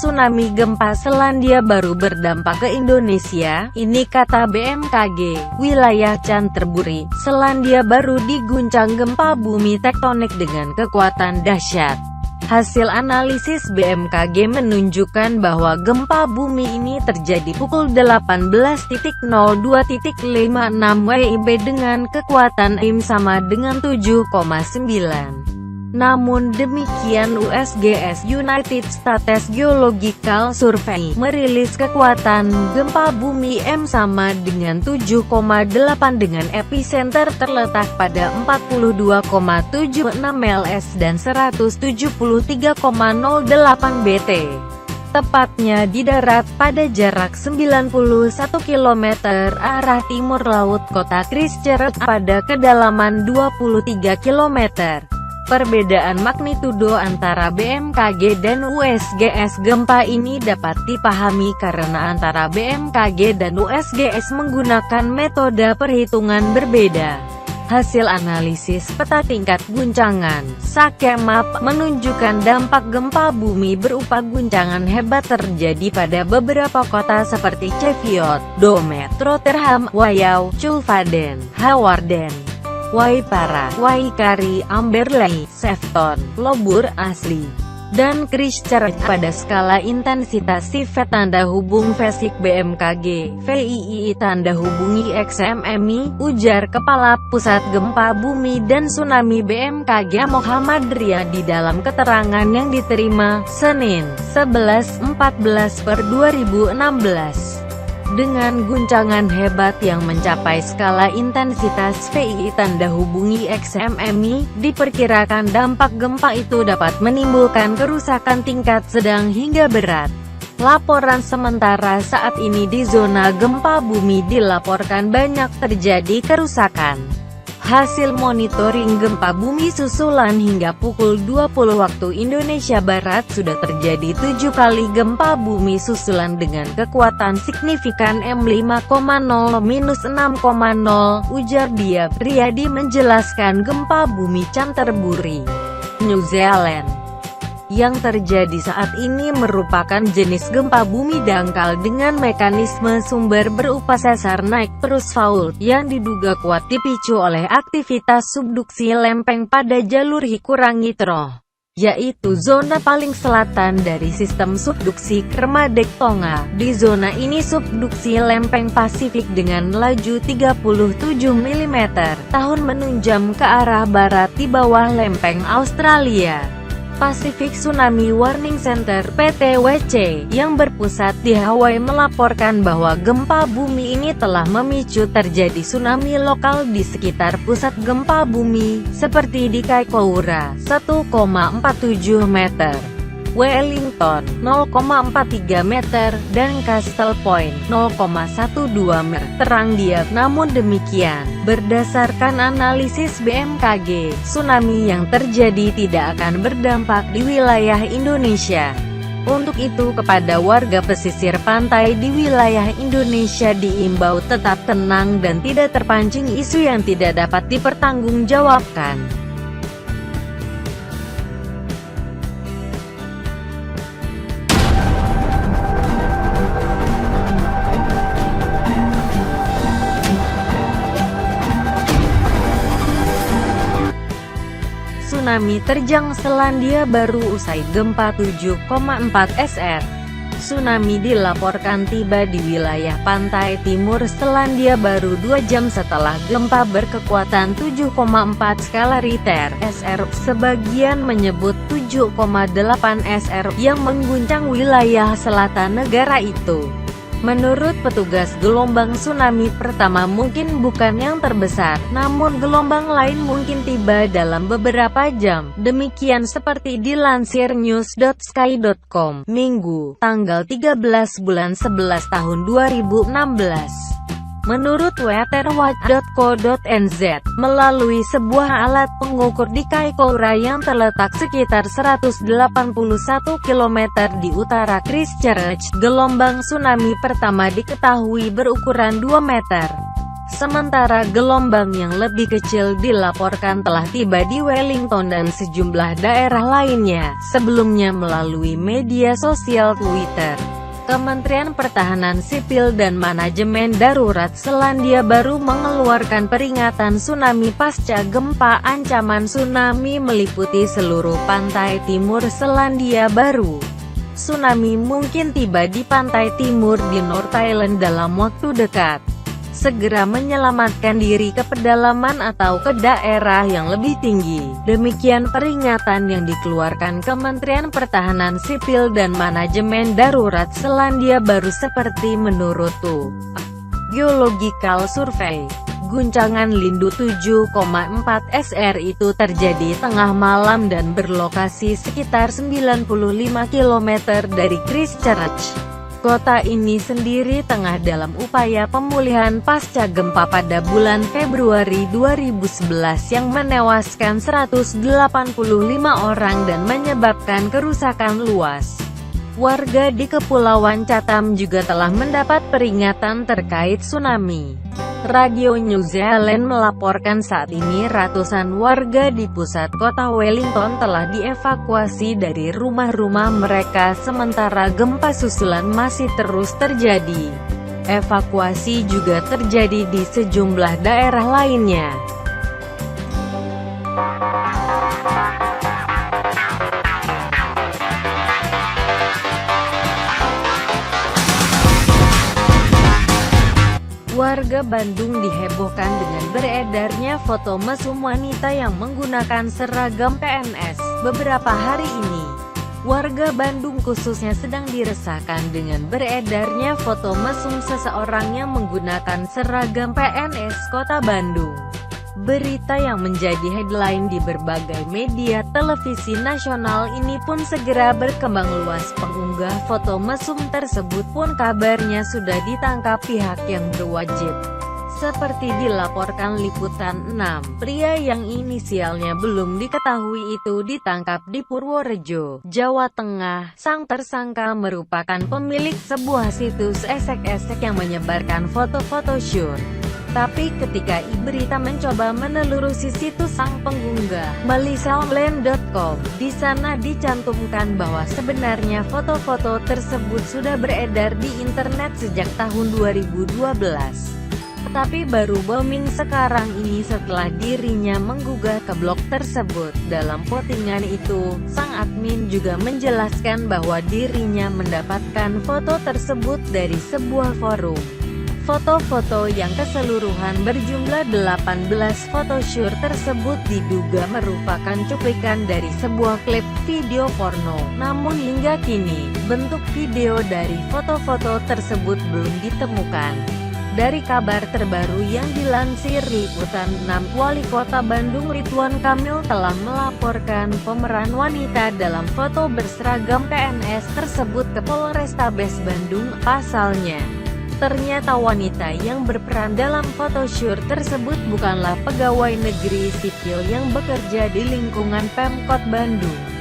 tsunami gempa Selandia Baru berdampak ke Indonesia. Ini kata BMKG. Wilayah Canterbury, Selandia Baru diguncang gempa bumi tektonik dengan kekuatan dahsyat. Hasil analisis BMKG menunjukkan bahwa gempa bumi ini terjadi pukul 18.02.56 WIB dengan kekuatan IM sama dengan 7,9. Namun demikian, USGS United States Geological Survey merilis kekuatan gempa bumi M sama dengan 7,8 dengan epicenter terletak pada 42,76 ls dan 173,08 BT. Tepatnya di darat pada jarak 91 km arah timur laut kota Christchurch pada kedalaman 23 km. Perbedaan magnitudo antara BMKG dan USGS gempa ini dapat dipahami karena antara BMKG dan USGS menggunakan metode perhitungan berbeda. Hasil analisis peta tingkat guncangan (SAKEMAP) menunjukkan dampak gempa bumi berupa guncangan hebat terjadi pada beberapa kota seperti Sheffield, Domet, Rotherham, Wayau, Culvaden, Hawarden, Waipara, Waikari, Amberley, Sefton, Lobur Asli, dan Christchurch. Pada skala intensitas SIFET tanda hubung Vesik BMKG, VII tanda hubungi XMMI, ujar Kepala Pusat Gempa Bumi dan Tsunami BMKG Muhammad Riyadi dalam keterangan yang diterima Senin, 11/14/2016. Dengan guncangan hebat yang mencapai skala intensitas VII tanda hubungi XMMI, diperkirakan dampak gempa itu dapat menimbulkan kerusakan tingkat sedang hingga berat. Laporan sementara saat ini di zona gempa bumi dilaporkan banyak terjadi kerusakan. Hasil monitoring gempa bumi susulan hingga pukul 20 waktu Indonesia Barat sudah terjadi 7 kali gempa bumi susulan dengan kekuatan signifikan M5,0-6,0, ujar dia. Riyadi menjelaskan gempa bumi Canterbury, New Zealand, yang terjadi saat ini merupakan jenis gempa bumi dangkal dengan mekanisme sumber berupa sesar naik terus fault, yang diduga kuat dipicu oleh aktivitas subduksi lempeng pada jalur Hikurangi-Troh, yaitu zona paling selatan dari sistem subduksi Kermadec Tonga. Di zona ini subduksi lempeng Pasifik dengan laju 37 mm tahun menunjam ke arah barat di bawah lempeng Australia. Pacific Tsunami Warning Center (PTWC) yang berpusat di Hawaii melaporkan bahwa gempa bumi ini telah memicu terjadi tsunami lokal di sekitar pusat gempa bumi, seperti di Kaikoura, 1,47 meter, Wellington, 0,43 meter, dan Castle Point, 0,12 meter, terang dia. Namun demikian, berdasarkan analisis BMKG, tsunami yang terjadi tidak akan berdampak di wilayah Indonesia. Untuk itu, kepada warga pesisir pantai di wilayah Indonesia diimbau tetap tenang dan tidak terpancing isu yang tidak dapat dipertanggungjawabkan. Tsunami terjang Selandia Baru usai gempa 7,4 SR. Tsunami dilaporkan tiba di wilayah pantai timur Selandia Baru 2 jam setelah gempa berkekuatan 7,4 skala Richter (SR). Sebagian menyebut 7,8 SR yang mengguncang wilayah selatan negara itu. Menurut petugas, gelombang tsunami pertama mungkin bukan yang terbesar, namun gelombang lain mungkin tiba dalam beberapa jam. Demikian seperti dilansir news.sky.com, Minggu, tanggal 13 bulan 11 tahun 2016. Menurut weatherwatch.co.nz, melalui sebuah alat pengukur di Kaikoura yang terletak sekitar 181 km di utara Christchurch, gelombang tsunami pertama diketahui berukuran 2 meter. Sementara gelombang yang lebih kecil dilaporkan telah tiba di Wellington dan sejumlah daerah lainnya. Sebelumnya melalui media sosial Twitter, Kementerian Pertahanan Sipil dan Manajemen Darurat Selandia Baru mengeluarkan peringatan tsunami pasca gempa. Ancaman tsunami meliputi seluruh pantai timur Selandia Baru. Tsunami mungkin tiba di pantai timur di North Island dalam waktu dekat. Segera menyelamatkan diri ke pedalaman atau ke daerah yang lebih tinggi. Demikian peringatan yang dikeluarkan Kementerian Pertahanan Sipil dan Manajemen Darurat Selandia Baru seperti menurut Geological Survey. Guncangan lindung 7,4 SR itu terjadi tengah malam dan berlokasi sekitar 95 km dari Christchurch. Kota ini sendiri tengah dalam upaya pemulihan pasca gempa pada bulan Februari 2011 yang menewaskan 185 orang dan menyebabkan kerusakan luas. Warga di Kepulauan Chatham juga telah mendapat peringatan terkait tsunami. Radio New Zealand melaporkan saat ini ratusan warga di pusat kota Wellington telah dievakuasi dari rumah-rumah mereka sementara gempa susulan masih terus terjadi. Evakuasi juga terjadi di sejumlah daerah lainnya. Warga Bandung dihebohkan dengan beredarnya foto mesum wanita yang menggunakan seragam PNS. Beberapa hari ini, warga Bandung khususnya sedang diresahkan dengan beredarnya foto mesum seseorang yang menggunakan seragam PNS Kota Bandung. Berita yang menjadi headline di berbagai media televisi nasional ini pun segera berkembang luas. Pengunggah foto mesum tersebut pun kabarnya sudah ditangkap pihak yang berwajib. Seperti dilaporkan Liputan 6, pria yang inisialnya belum diketahui itu ditangkap di Purworejo, Jawa Tengah. Sang tersangka merupakan pemilik sebuah situs esek-esek yang menyebarkan foto-foto syur. Tapi ketika berita mencoba menelusuri situs sang pengunggah, melisauland.com, di sana dicantumkan bahwa sebenarnya foto-foto tersebut sudah beredar di internet sejak tahun 2012. Tapi baru booming sekarang ini setelah dirinya menggugah ke blog tersebut. Dalam postingan itu, sang admin juga menjelaskan bahwa dirinya mendapatkan foto tersebut dari sebuah forum. Foto-foto yang keseluruhan berjumlah 18 foto syur tersebut diduga merupakan cuplikan dari sebuah klip video porno. Namun hingga kini, bentuk video dari foto-foto tersebut belum ditemukan. Dari kabar terbaru yang dilansir Liputan 6, Wali Kota Bandung Ridwan Kamil telah melaporkan pemeran wanita dalam foto berseragam PNS tersebut ke Polrestabes Bandung. Pasalnya, ternyata wanita yang berperan dalam foto syur tersebut bukanlah pegawai negeri sipil yang bekerja di lingkungan Pemkot Bandung.